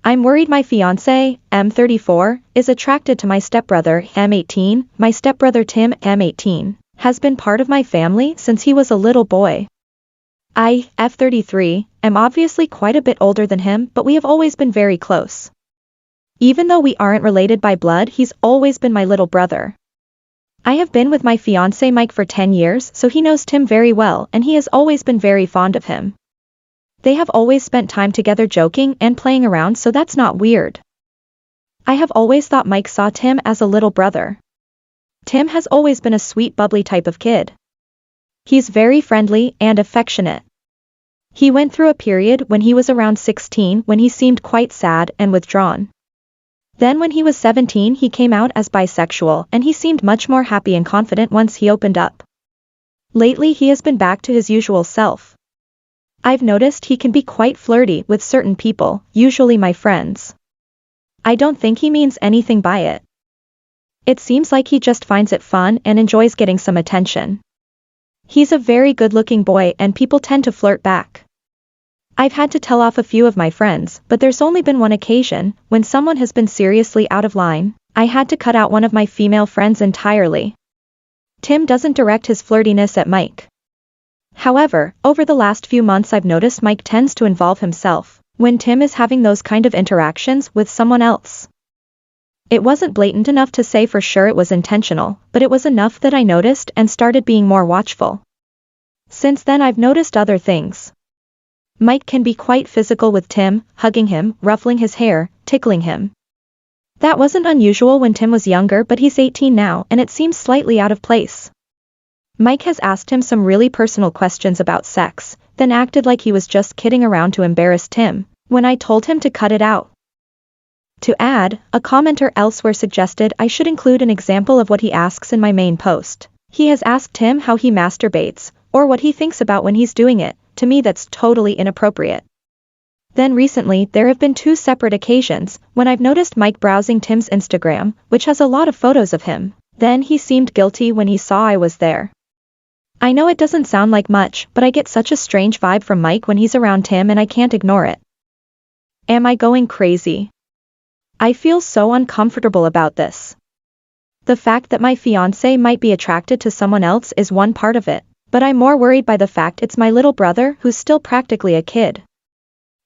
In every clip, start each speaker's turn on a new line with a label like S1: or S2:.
S1: I'm worried my fiance, M34, is attracted to my stepbrother, M18. My stepbrother Tim, M18, has been part of my family since he was a little boy. I, F33, am obviously quite a bit older than him, but we have always been very close. Even though we aren't related by blood, he's always been my little brother. I have been with my fiance Mike for 10 years, so he knows Tim very well and he has always been very fond of him. They have always spent time together joking and playing around, so that's not weird. I have always thought Mike saw Tim as a little brother. Tim has always been a sweet, bubbly type of kid. He's very friendly and affectionate. He went through a period when he was around 16 when he seemed quite sad and withdrawn. Then when he was 17 he came out as bisexual and he seemed much more happy and confident once he opened up. Lately he has been back to his usual self. I've noticed he can be quite flirty with certain people, usually my friends. I don't think he means anything by it. It seems like he just finds it fun and enjoys getting some attention. He's a very good-looking boy and people tend to flirt back. I've had to tell off a few of my friends, but there's only been one occasion, when someone has been seriously out of line, I had to cut out one of my female friends entirely. Tim doesn't direct his flirtiness at Mike. However, over the last few months I've noticed Mike tends to involve himself when Tim is having those kind of interactions with someone else. It wasn't blatant enough to say for sure it was intentional, but it was enough that I noticed and started being more watchful. Since then I've noticed other things. Mike can be quite physical with Tim, hugging him, ruffling his hair, tickling him. That wasn't unusual when Tim was younger, but he's 18 now and it seems slightly out of place. Mike has asked him some really personal questions about sex, then acted like he was just kidding around to embarrass Tim, when I told him to cut it out. To add, a commenter elsewhere suggested I should include an example of what he asks in my main post. He has asked him how he masturbates, or what he thinks about when he's doing it. To me that's totally inappropriate. Then recently there have been 2 separate occasions when I've noticed Mike browsing Tim's Instagram, which has a lot of photos of him. Then he seemed guilty when he saw I was there. I know it doesn't sound like much, but I get such a strange vibe from Mike when he's around Tim and I can't ignore it. Am I going crazy? I feel so uncomfortable about this. The fact that my fiancé might be attracted to someone else is one part of it, but I'm more worried by the fact it's my little brother who's still practically a kid.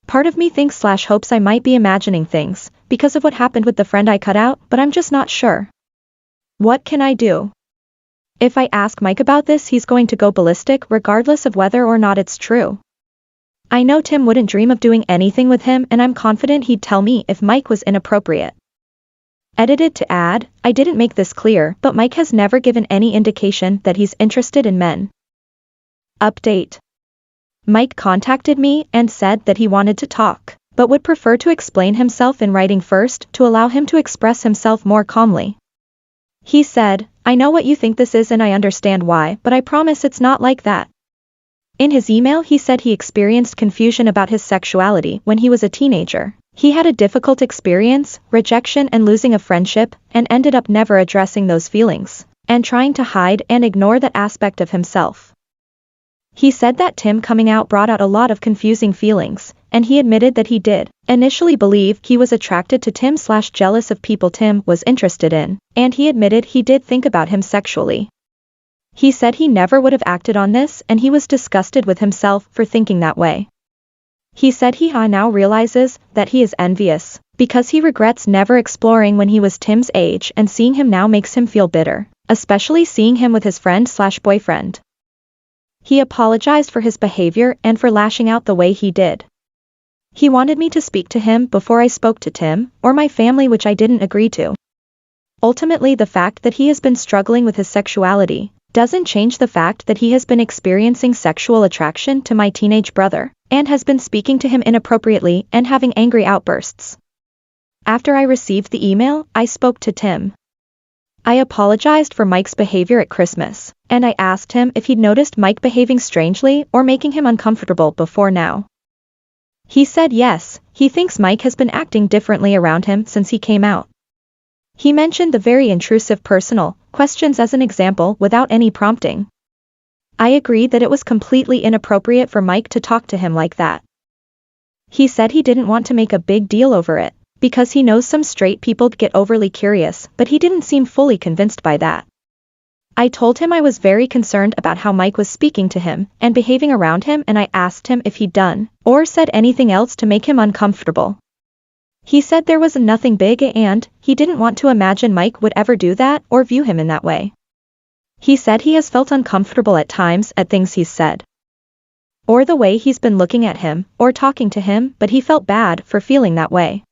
S1: Part of me thinks/hopes I might be imagining things, because of what happened with the friend I cut out, but I'm just not sure. What can I do? If I ask Mike about this he's going to go ballistic regardless of whether or not it's true. I know Tim wouldn't dream of doing anything with him and I'm confident he'd tell me if Mike was inappropriate. Edited to add, I didn't make this clear, but Mike has never given any indication that he's interested in men. Update. Mike contacted me and said that he wanted to talk, but would prefer to explain himself in writing first to allow him to express himself more calmly. He said, I know what you think this is and I understand why, but I promise it's not like that. In his email he said he experienced confusion about his sexuality when he was a teenager. He had a difficult experience, rejection and losing a friendship, and ended up never addressing those feelings, and trying to hide and ignore that aspect of himself. He said that Tim coming out brought out a lot of confusing feelings, and he admitted that he did initially believe he was attracted to Tim/jealous of people Tim was interested in, and he admitted he did think about him sexually. He said he never would have acted on this and he was disgusted with himself for thinking that way. He said he now realizes that he is envious, because he regrets never exploring when he was Tim's age and seeing him now makes him feel bitter, especially seeing him with his friend/boyfriend. He apologized for his behavior and for lashing out the way he did. He wanted me to speak to him before I spoke to Tim, or my family, which I didn't agree to. Ultimately, the fact that he has been struggling with his sexuality doesn't change the fact that he has been experiencing sexual attraction to my teenage brother, and has been speaking to him inappropriately and having angry outbursts. After I received the email, I spoke to Tim. I apologized for Mike's behavior at Christmas, and I asked him if he'd noticed Mike behaving strangely or making him uncomfortable before now. He said yes, he thinks Mike has been acting differently around him since he came out. He mentioned the very intrusive personal questions as an example without any prompting. I agreed that it was completely inappropriate for Mike to talk to him like that. He said he didn't want to make a big deal over it, because he knows some straight people get overly curious, but he didn't seem fully convinced by that. I told him I was very concerned about how Mike was speaking to him and behaving around him, and I asked him if he'd done or said anything else to make him uncomfortable. He said there was nothing big and he didn't want to imagine Mike would ever do that or view him in that way. He said he has felt uncomfortable at times at things he's said, or the way he's been looking at him or talking to him, but he felt bad for feeling that way.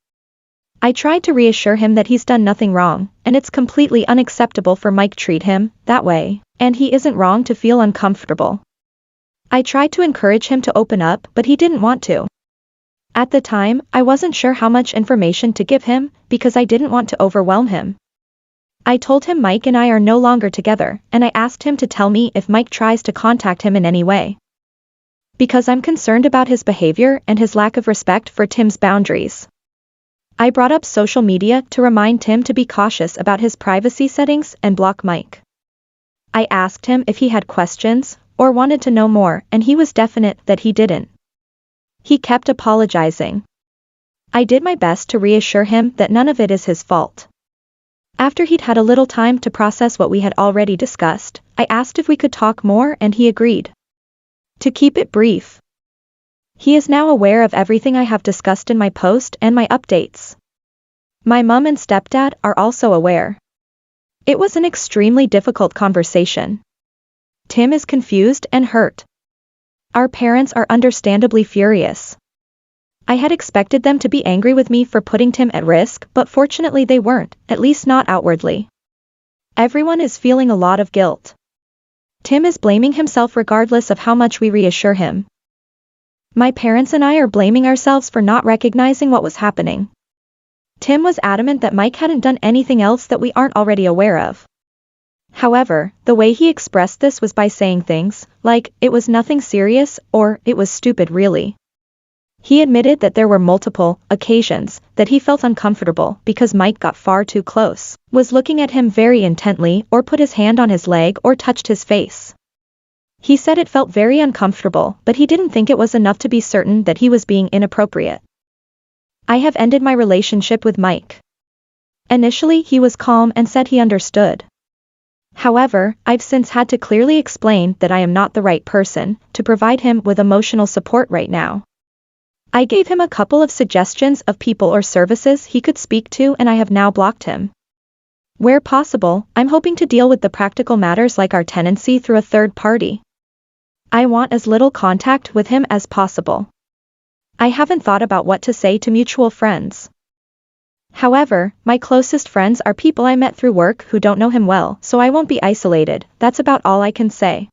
S1: I tried to reassure him that he's done nothing wrong, and it's completely unacceptable for Mike to treat him that way, and he isn't wrong to feel uncomfortable. I tried to encourage him to open up, but he didn't want to. At the time, I wasn't sure how much information to give him, because I didn't want to overwhelm him. I told him Mike and I are no longer together, and I asked him to tell me if Mike tries to contact him in any way, because I'm concerned about his behavior and his lack of respect for Tim's boundaries. I brought up social media to remind Tim to be cautious about his privacy settings and block Mike. I asked him if he had questions or wanted to know more, and he was definite that he didn't. He kept apologizing. I did my best to reassure him that none of it is his fault. After he'd had a little time to process what we had already discussed, I asked if we could talk more, and he agreed. To keep it brief, he is now aware of everything I have discussed in my post and my updates. My mom and stepdad are also aware. It was an extremely difficult conversation. Tim is confused and hurt. Our parents are understandably furious. I had expected them to be angry with me for putting Tim at risk, but fortunately they weren't, at least not outwardly. Everyone is feeling a lot of guilt. Tim is blaming himself regardless of how much we reassure him. My parents and I are blaming ourselves for not recognizing what was happening. Tim was adamant that Mike hadn't done anything else that we aren't already aware of. However, the way he expressed this was by saying things like, "It was nothing serious," or "It was stupid really." He admitted that there were multiple occasions that he felt uncomfortable because Mike got far too close, was looking at him very intently, or put his hand on his leg or touched his face. He said it felt very uncomfortable, but he didn't think it was enough to be certain that he was being inappropriate. I have ended my relationship with Mike. Initially he was calm and said he understood. However, I've since had to clearly explain that I am not the right person to provide him with emotional support right now. I gave him a couple of suggestions of people or services he could speak to, and I have now blocked him. Where possible, I'm hoping to deal with the practical matters like our tenancy through a third party. I want as little contact with him as possible. I haven't thought about what to say to mutual friends. However, my closest friends are people I met through work who don't know him well, so I won't be isolated. That's about all I can say.